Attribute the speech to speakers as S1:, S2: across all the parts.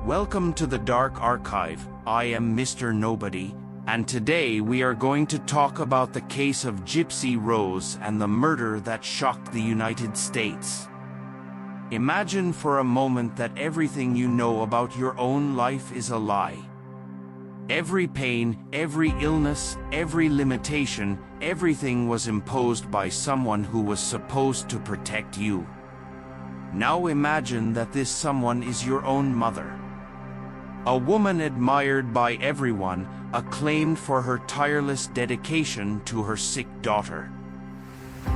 S1: Welcome to the Dark Archive. I am Mr. Nobody, and today we are going to talk about the case of Gypsy Rose and the murder that shocked the United States. Imagine for a moment that everything you know about your own life is a lie. Every pain, every illness, every limitation, everything was imposed by someone who was supposed to protect you. Now imagine that this someone is your own mother. A woman admired by everyone, acclaimed for her tireless dedication to her sick daughter.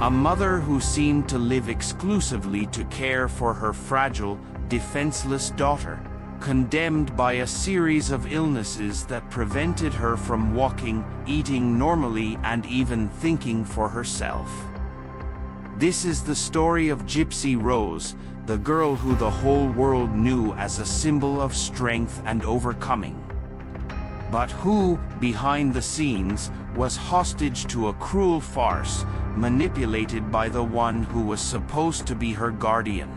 S1: A mother who seemed to live exclusively to care for her fragile, defenseless daughter, condemned by a series of illnesses that prevented her from walking, eating normally, and even thinking for herself. This is the story of Gypsy Rose, the girl who the whole world knew as a symbol of strength and overcoming. But who, behind the scenes, was hostage to a cruel farce, manipulated by the one who was supposed to be her guardian.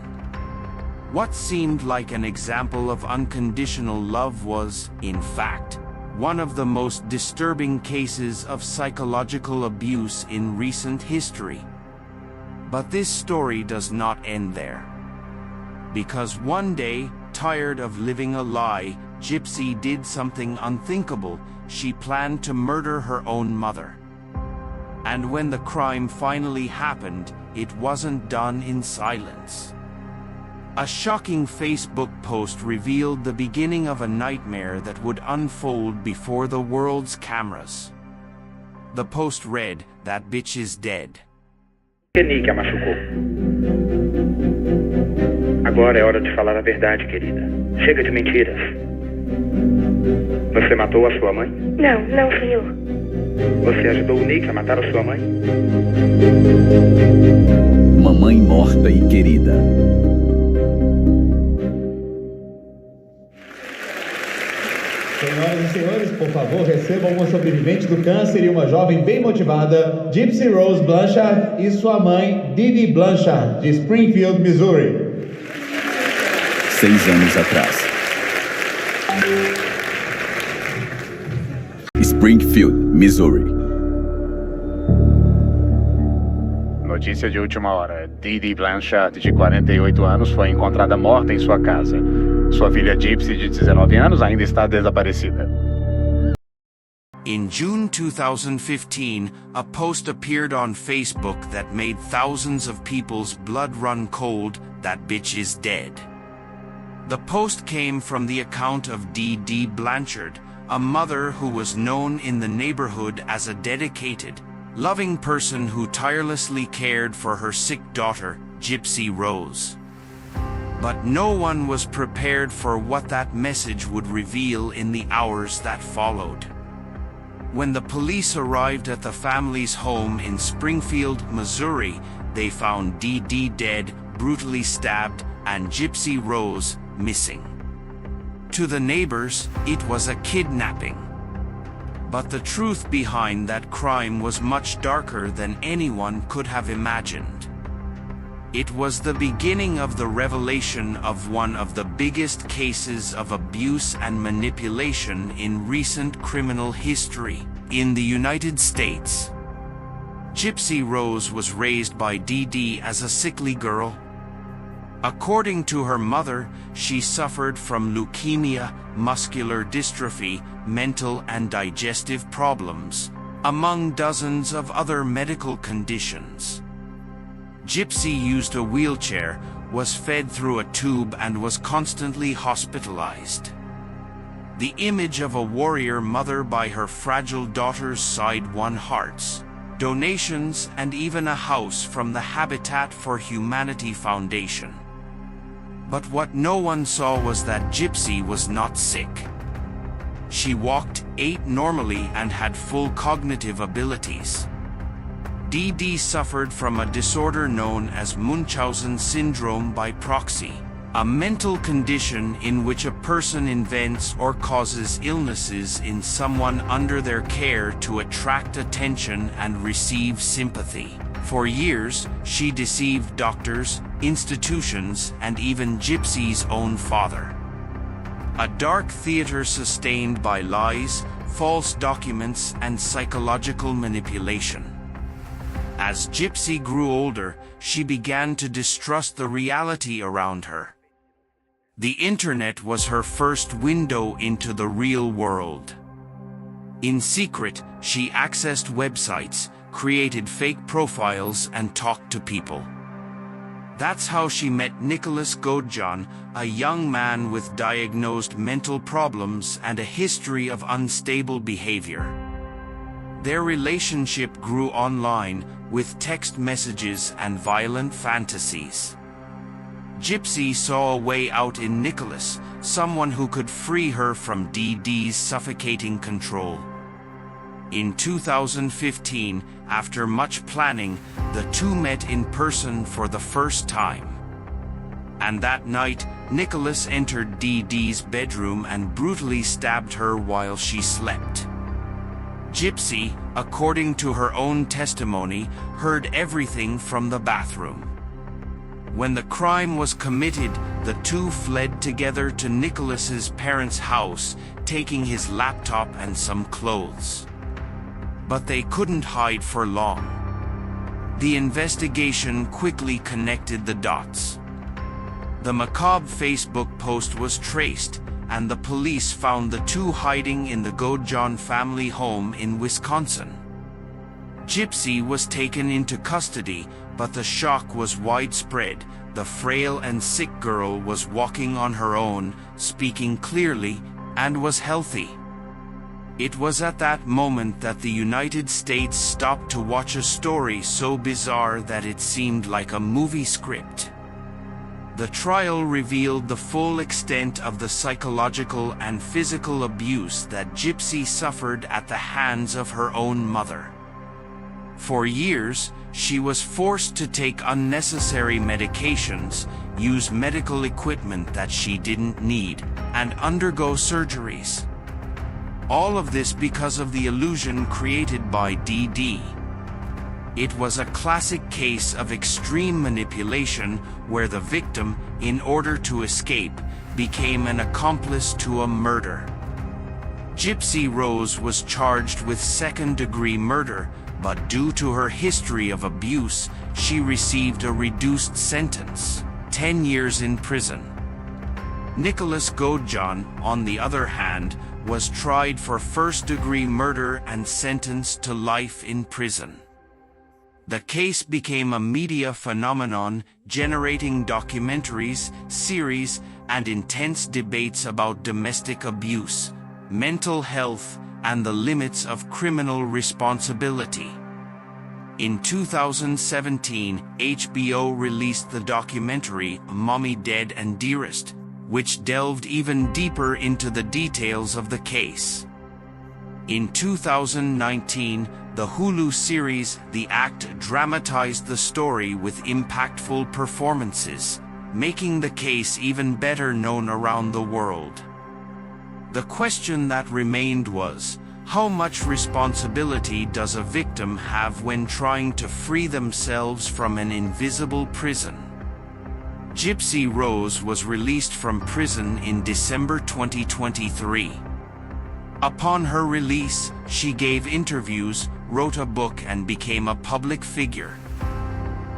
S1: What seemed like an example of unconditional love was, in fact, one of the most disturbing cases of psychological abuse in recent history. But this story does not end there. Because one day, tired of living a lie, Gypsy did something unthinkable. She planned to murder her own mother. And when the crime finally happened, it wasn't done in silence. A shocking Facebook post revealed the beginning of a nightmare that would unfold before the world's cameras. The post read, "That bitch is dead."
S2: Que a machucou. Agora é hora de falar a verdade, querida. Chega de mentiras. Você matou a sua mãe?
S3: Não, senhor.
S2: Você ajudou o Nick a matar a sua mãe?
S4: Mamãe morta e querida.
S5: Senhoras e senhores, por favor, recebam uma sobrevivente do câncer e uma jovem bem motivada, Gipsy Rose Blanchard e sua mãe, Didi Blanchard, de Springfield, Missouri.
S4: 6 anos atrás. Springfield, Missouri.
S6: Notícia de última hora. Didi Blanchard, de 48 anos, foi encontrada morta em sua casa. Sua filha Gypsy, de 19 anos, ainda está desaparecida.
S1: In June 2015, a post appeared on Facebook that made thousands of people's blood run cold. "That bitch is dead." The post came from the account of D.D. Blanchard, a mother who was known in the neighborhood as a dedicated, loving person who tirelessly cared for her sick daughter, Gypsy Rose. But no one was prepared for what that message would reveal in the hours that followed. When the police arrived at the family's home in Springfield, Missouri, they found D.D. dead, brutally stabbed, and Gypsy Rose missing. To the neighbors, it was a kidnapping. But the truth behind that crime was much darker than anyone could have imagined. It was the beginning of the revelation of one of the biggest cases of abuse and manipulation in recent criminal history in the United States. Gypsy Rose was raised by D.D. as a sickly girl. According to her mother, she suffered from leukemia, muscular dystrophy, mental and digestive problems, among dozens of other medical conditions. Gypsy used a wheelchair, was fed through a tube, and was constantly hospitalized. The image of a warrior mother by her fragile daughter's side won hearts, donations, and even a house from the Habitat for Humanity Foundation. But what no one saw was that Gypsy was not sick. She walked, ate normally, and had full cognitive abilities. D.D. suffered from a disorder known as Munchausen syndrome by proxy, a mental condition in which a person invents or causes illnesses in someone under their care to attract attention and receive sympathy. For years, she deceived doctors, institutions, and even Gypsy's own father. A dark theater sustained by lies, false documents, and psychological manipulation. As Gypsy grew older, she began to distrust the reality around her. The internet was her first window into the real world. In secret, she accessed websites, created fake profiles, and talked to people. That's how she met Nicholas Godjon, a young man with diagnosed mental problems and a history of unstable behavior. Their relationship grew online, with text messages and violent fantasies. Gypsy saw a way out in Nicholas, someone who could free her from DD's suffocating control. In 2015, after much planning, the two met in person for the first time. And that night, Nicholas entered DD's bedroom and brutally stabbed her while she slept. Gypsy, according to her own testimony, heard everything from the bathroom. When the crime was committed, the two fled together to Nicholas's parents' house, taking his laptop and some clothes. But they couldn't hide for long. The investigation quickly connected the dots. The macabre Facebook post was traced, and the police found the two hiding in the Godjon family home in Wisconsin. Gypsy was taken into custody, but the shock was widespread. The frail and sick girl was walking on her own, speaking clearly, and was healthy. It was at that moment that the United States stopped to watch a story so bizarre that it seemed like a movie script. The trial revealed the full extent of the psychological and physical abuse that Gypsy suffered at the hands of her own mother. For years, she was forced to take unnecessary medications, use medical equipment that she didn't need, and undergo surgeries. All of this because of the illusion created by DD. It was a classic case of extreme manipulation where the victim, in order to escape, became an accomplice to a murder. Gypsy Rose was charged with second-degree murder, but due to her history of abuse, she received a reduced sentence, 10 years in prison. Nicholas Godjon, on the other hand, was tried for first-degree murder and sentenced to life in prison. The case became a media phenomenon, generating documentaries, series, and intense debates about domestic abuse, mental health, and the limits of criminal responsibility. In 2017, HBO released the documentary Mommy Dead and Dearest, which delved even deeper into the details of the case. In 2019, the Hulu series The Act dramatized the story with impactful performances, making the case even better known around the world. The question that remained was, how much responsibility does a victim have when trying to free themselves from an invisible prison? Gypsy Rose was released from prison in December 2023. Upon her release, she gave interviews, wrote a book, and became a public figure.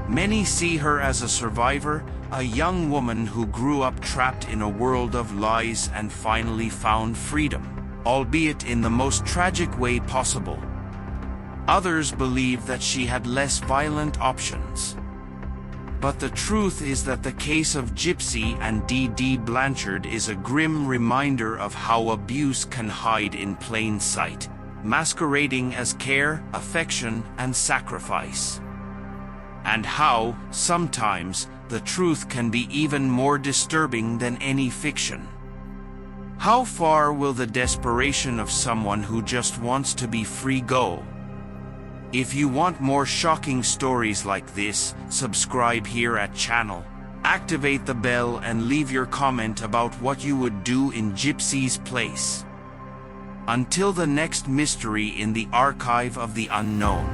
S1: Many see her as a survivor, a young woman who grew up trapped in a world of lies and finally found freedom, albeit in the most tragic way possible. Others believe that she had less violent options. But the truth is that the case of Gypsy and DD Blanchard is a grim reminder of how abuse can hide in plain sight, masquerading as care, affection, and sacrifice. And how, sometimes, the truth can be even more disturbing than any fiction. How far will the desperation of someone who just wants to be free go? If you want more shocking stories like this, subscribe here at channel, activate the bell, and leave your comment about what you would do in Gypsy's place. Until the next mystery in the archive of the unknown.